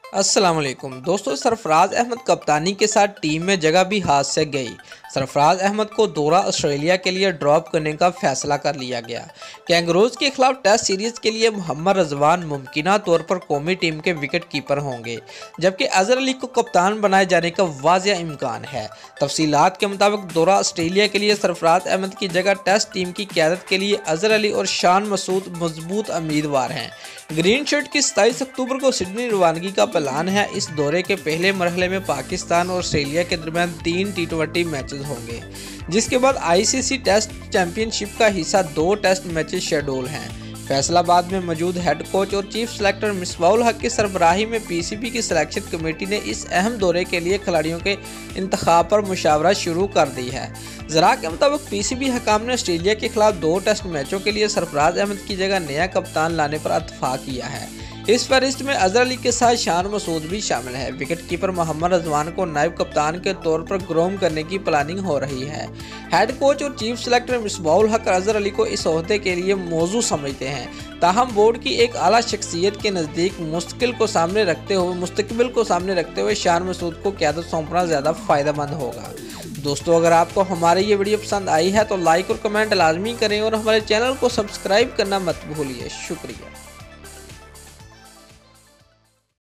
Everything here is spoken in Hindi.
अस्सलाम वालेकुम दोस्तों, सरफराज अहमद कप्तानी के साथ टीम में जगह भी हाथ से गई। सरफराज अहमद को दौरा ऑस्ट्रेलिया के लिए ड्रॉप करने का फैसला कर लिया गया। कैंगरूज के खिलाफ टेस्ट सीरीज के लिए मोहम्मद रजवान मुमकिना तौर पर कौमी टीम के विकेट कीपर होंगे, जबकि अजहर अली को कप्तान बनाए जाने का वाज़ेह इम्कान है। तफसीलात के मुताबिक दौरा ऑस्ट्रेलिया के लिए सरफराज अहमद की जगह टेस्ट टीम की क़यादत के लिए अजहर अली और शान मसूद मजबूत उम्मीदवार हैं। ग्रीन शर्ट की 27 अक्टूबर को सिडनी रवानगी का प्लान है। इस दौरे के पहले मरहले में पाकिस्तान और ऑस्ट्रेलिया के दरमियान 3 टी20 मैचेस होंगे, जिसके बाद आईसीसी टेस्ट चैंपियनशिप का हिस्सा 2 टेस्ट मैचेस शेड्यूल हैं। फैसलाबाद में मौजूद हेड कोच और चीफ सेलेक्टर मिसबाहुल हक की सरबराही में पीसीबी की सिलेक्शन कमेटी ने इस अहम दौरे के लिए खिलाड़ियों के इंतखाब पर मुशावरा शुरू कर दी है। ज़रा के मुताबिक पीसीबी हकाम ने ऑस्ट्रेलिया के खिलाफ 2 टेस्ट मैचों के लिए सरफराज अहमद की जगह नया कप्तान लाने पर इत्तेफाक किया है। इस फहरिस्त में अजहर अली के साथ शान मसूद भी शामिल है। विकेट कीपर मोहम्मद रजवान को नायब कप्तान के तौर पर ग्रूम करने की प्लानिंग हो रही है। हेड कोच और चीफ सेलेक्टर मिसबाहुल हक अजहर अली को इस ओहदे के लिए मौजू समझते हैं। ताहम बोर्ड की एक आला शख्सियत के नज़दीक मुस्तकिल को सामने रखते हुए शान मसूद को क़यादत सौंपना ज़्यादा फ़ायदेमंद होगा। दोस्तों, अगर आपको हमारी ये वीडियो पसंद आई है तो लाइक और कमेंट लाजमी करें और हमारे चैनल को सब्सक्राइब करना मत भूलिए। शुक्रिया।